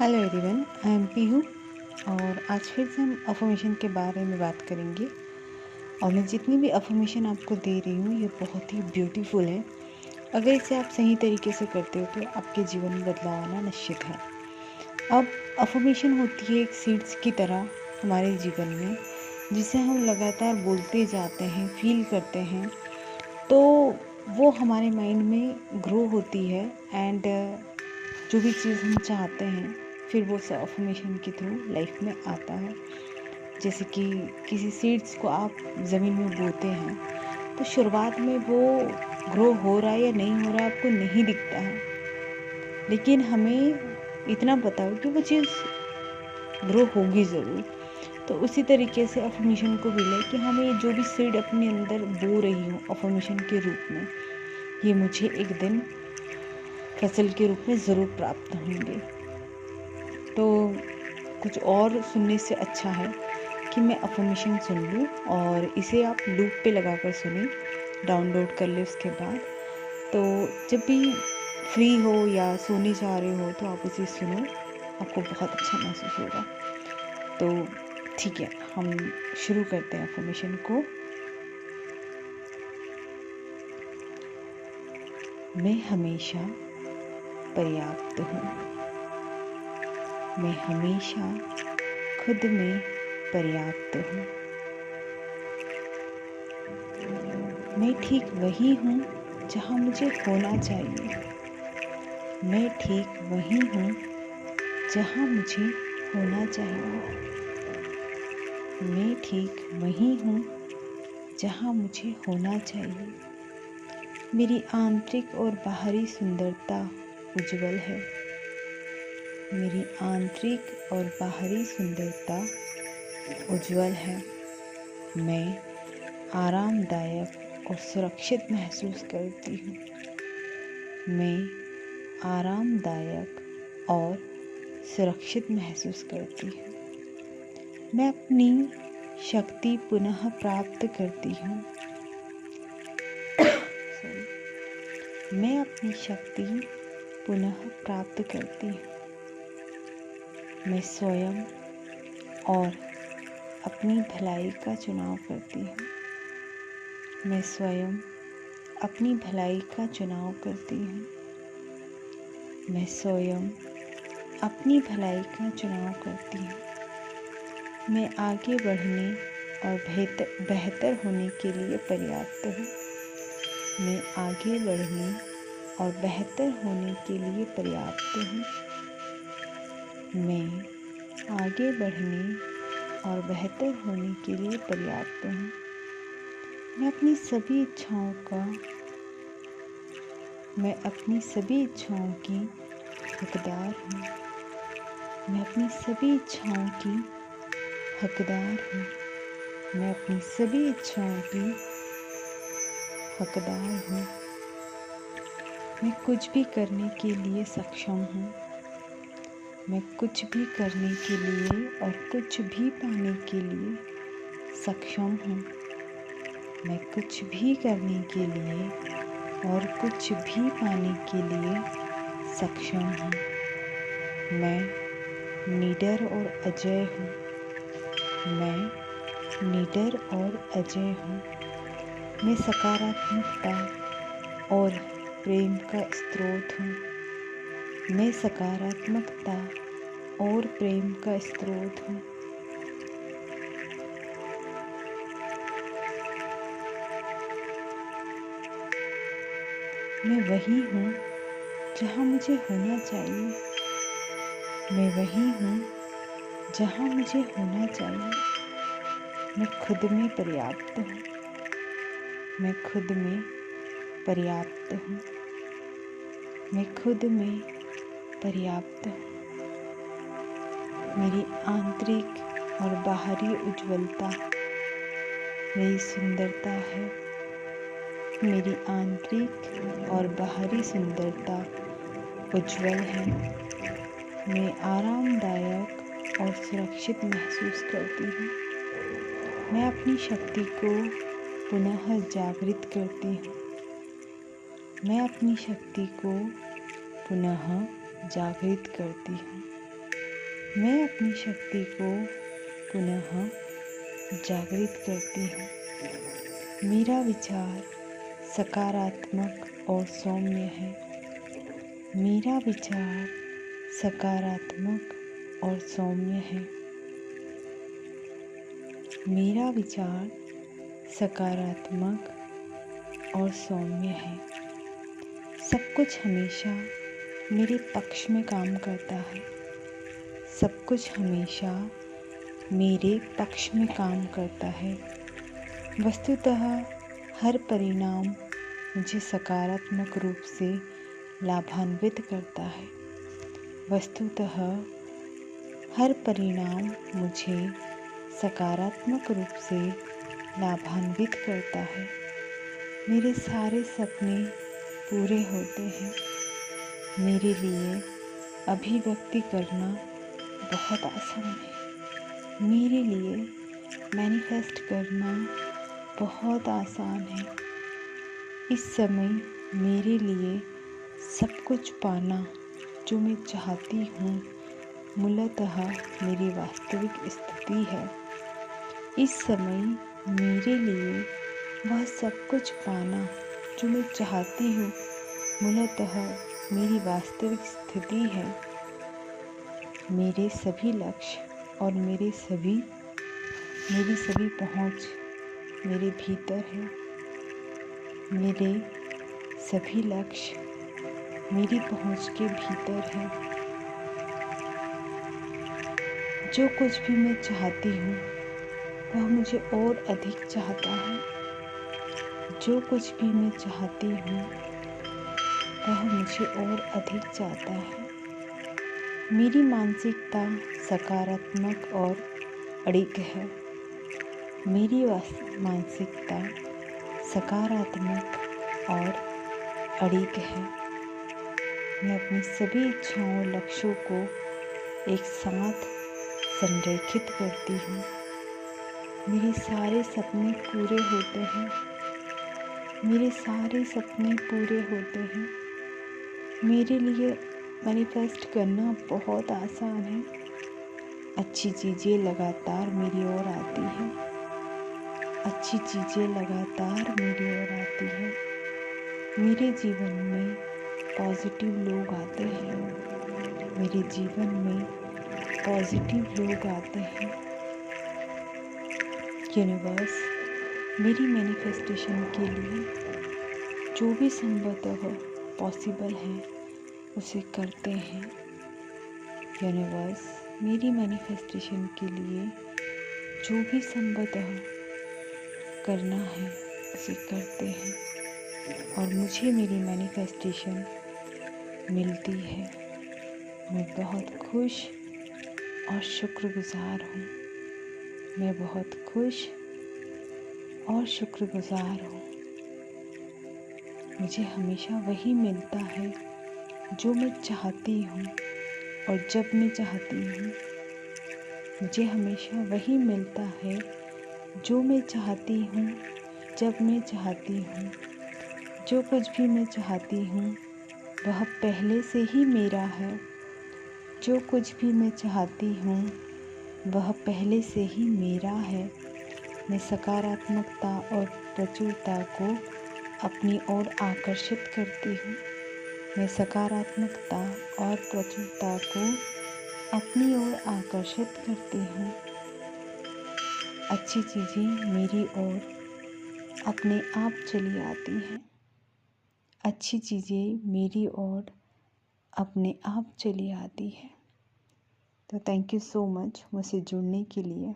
Hello everyone, I am Pihu और आज फिर से हम अफर्मेशन के बारे में बात करेंगे। और मैं जितनी भी अफर्मेशन आपको दे रही हूँ ये बहुत ही ब्यूटीफुल है। अगर इसे आप सही तरीके से करते हो तो आपके जीवन में बदलाव आना निश्चित है। अब अफर्मेशन होती है एक सीड्स की तरह हमारे जीवन में, जिसे हम लगातार बोलते जाते हैं, फील करते हैं, तो वो हमारे माइंड में ग्रो होती है एंड जो भी चीज़ हम चाहते हैं फिर वो सब अफर्मेशन के थ्रू लाइफ में आता है। जैसे कि किसी सीड्स को आप ज़मीन में बोते हैं तो शुरुआत में वो ग्रो हो रहा है या नहीं हो रहा है आपको नहीं दिखता है, लेकिन हमें इतना पता हो कि वो चीज़ ग्रो होगी ज़रूर। तो उसी तरीके से अफर्मेशन को भी ले कि हमें जो भी सीड अपने अंदर बो रही हूँ अफर्मेशन के रूप में, ये मुझे एक दिन फसल के रूप में ज़रूर प्राप्त होंगे। तो कुछ और सुनने से अच्छा है कि मैं अफर्मेशन सुन लूँ और इसे आप लूप पे लगाकर सुनें, डाउनलोड कर ले उसके बाद। तो जब भी फ्री हो या सोने जा रहे हो तो आप उसे सुनो, आपको बहुत अच्छा महसूस होगा। तो ठीक है, हम शुरू करते हैं अफर्मेशन को। मैं हमेशा पर्याप्त हूँ। मैं हमेशा खुद में पर्याप्त हूँ। मैं ठीक वही हूँ जहाँ मुझे होना चाहिए। मैं ठीक वही हूँ जहाँ मुझे होना चाहिए। मैं ठीक वही हूँ जहाँ मुझे होना चाहिए। मेरी आंतरिक और बाहरी सुंदरता उज्जवल है। मेरी आंतरिक और बाहरी सुंदरता उज्जवल है। मैं आरामदायक और सुरक्षित महसूस करती हूँ। मैं आरामदायक और सुरक्षित महसूस करती हूँ। मैं अपनी शक्ति पुनः प्राप्त करती हूँ। मैं अपनी शक्ति पुनः प्राप्त करती हूँ। मैं स्वयं और अपनी भलाई का चुनाव करती हूँ। मैं स्वयं अपनी भलाई का चुनाव करती हूँ। मैं स्वयं अपनी भलाई का चुनाव करती हूँ। मैं आगे बढ़ने और बेहतर होने के लिए पर्याप्त हूँ। मैं आगे बढ़ने और बेहतर होने के लिए पर्याप्त हूँ। मैं आगे बढ़ने और बेहतर होने के लिए पर्याप्त हूँ। मैं अपनी सभी इच्छाओं की हकदार हूँ। मैं अपनी सभी इच्छाओं की हकदार हूँ। मैं अपनी सभी इच्छाओं की हकदार हूँ। मैं कुछ भी करने के लिए सक्षम हूँ। मैं कुछ भी करने के लिए और कुछ भी पाने के लिए सक्षम हूँ। मैं कुछ भी करने के लिए और कुछ भी पाने के लिए सक्षम हूँ। मैं निडर और अजेय हूँ। मैं निडर और अजेय हूँ। मैं सकारात्मकता और प्रेम का स्रोत हूँ। मैं सकारात्मकता और प्रेम का स्रोत हूँ। मैं वही हूँ जहाँ मुझे होना चाहिए। मैं वही हूँ जहाँ मुझे होना चाहिए। मैं खुद में पर्याप्त हूँ। मैं खुद में पर्याप्त हूँ। मैं खुद में पर्याप्त हूँ। मेरी आंतरिक और बाहरी उज्ज्वलता मेरी सुंदरता है। मेरी आंतरिक और बाहरी सुंदरता उज्ज्वल है। मैं आरामदायक और सुरक्षित महसूस करती हूँ। मैं अपनी शक्ति को पुनः जागृत करती हूँ। मैं अपनी शक्ति को पुनः जागृत करती हूँ। मैं अपनी शक्ति को पुनः जागृत करती हूँ। मेरा विचार सकारात्मक और सौम्य है। मेरा विचार सकारात्मक और सौम्य है। मेरा विचार सकारात्मक और सौम्य है। सब कुछ हमेशा मेरे पक्ष में काम करता है। सब कुछ हमेशा मेरे पक्ष में काम करता है। वस्तुतः हर परिणाम मुझे सकारात्मक रूप से लाभान्वित करता है। वस्तुतः हर परिणाम मुझे सकारात्मक रूप से लाभान्वित करता है। मेरे सारे सपने पूरे होते हैं। मेरे लिए अभिव्यक्ति करना बहुत आसान है। मेरे लिए मैनिफेस्ट करना बहुत आसान है। इस समय मेरे लिए सब कुछ पाना जो मैं चाहती हूँ मूलतः मेरी वास्तविक स्थिति है। इस समय मेरे लिए वह सब कुछ पाना जो मैं चाहती हूँ मूलतः मेरी वास्तविक स्थिति है। मेरे सभी लक्ष्य और मेरी सभी पहुँच मेरे भीतर है। मेरे सभी लक्ष्य मेरी पहुँच के भीतर है। जो कुछ भी मैं चाहती हूँ वह मुझे और अधिक चाहता है। जो कुछ भी मैं चाहती हूँ वह मुझे और अधिक चाहता है। मेरी मानसिकता सकारात्मक और अडिग है। मेरी मानसिकता सकारात्मक और अडिग है। मैं अपनी सभी इच्छाओं और लक्ष्यों को एक साथ संरेखित करती हूँ। मेरे सारे सपने पूरे होते हैं। मेरे सारे सपने पूरे होते हैं। मेरे लिए मैनिफेस्ट करना बहुत आसान है। अच्छी चीज़ें लगातार मेरी ओर आती हैं। अच्छी चीज़ें लगातार मेरी ओर आती हैं। मेरे जीवन में पॉजिटिव लोग आते हैं। मेरे जीवन में पॉजिटिव लोग आते हैं। यूनिवर्स मेरी मैनिफेस्टेशन के लिए जो भी संभवतः पॉसिबल है उसे करते हैं। यूनिवर्स मेरी मैनिफेस्टेशन के लिए जो भी संभवतः करना है उसे करते हैं और मुझे मेरी मैनिफेस्टेशन मिलती है। मैं बहुत खुश और शुक्रगुजार हूँ। मैं बहुत खुश और शुक्रगुजार हूँ। मुझे हमेशा वही मिलता है जो मैं चाहती हूँ और जब मैं चाहती हूँ। मुझे हमेशा वही मिलता है जो मैं चाहती हूँ जब मैं चाहती हूँ। जो कुछ भी मैं चाहती हूँ वह पहले से ही मेरा है। जो कुछ भी मैं चाहती हूँ वह पहले से ही मेरा है। मैं सकारात्मकता और प्रचुरता को अपनी ओर आकर्षित करती हूँ। मैं सकारात्मकता और प्रचुरता को अपनी ओर आकर्षित करती हूँ। अच्छी चीज़ें मेरी ओर अपने आप चली आती हैं। अच्छी चीज़ें मेरी ओर अपने आप चली आती हैं। तो थैंक यू सो मच मुझसे जुड़ने के लिए।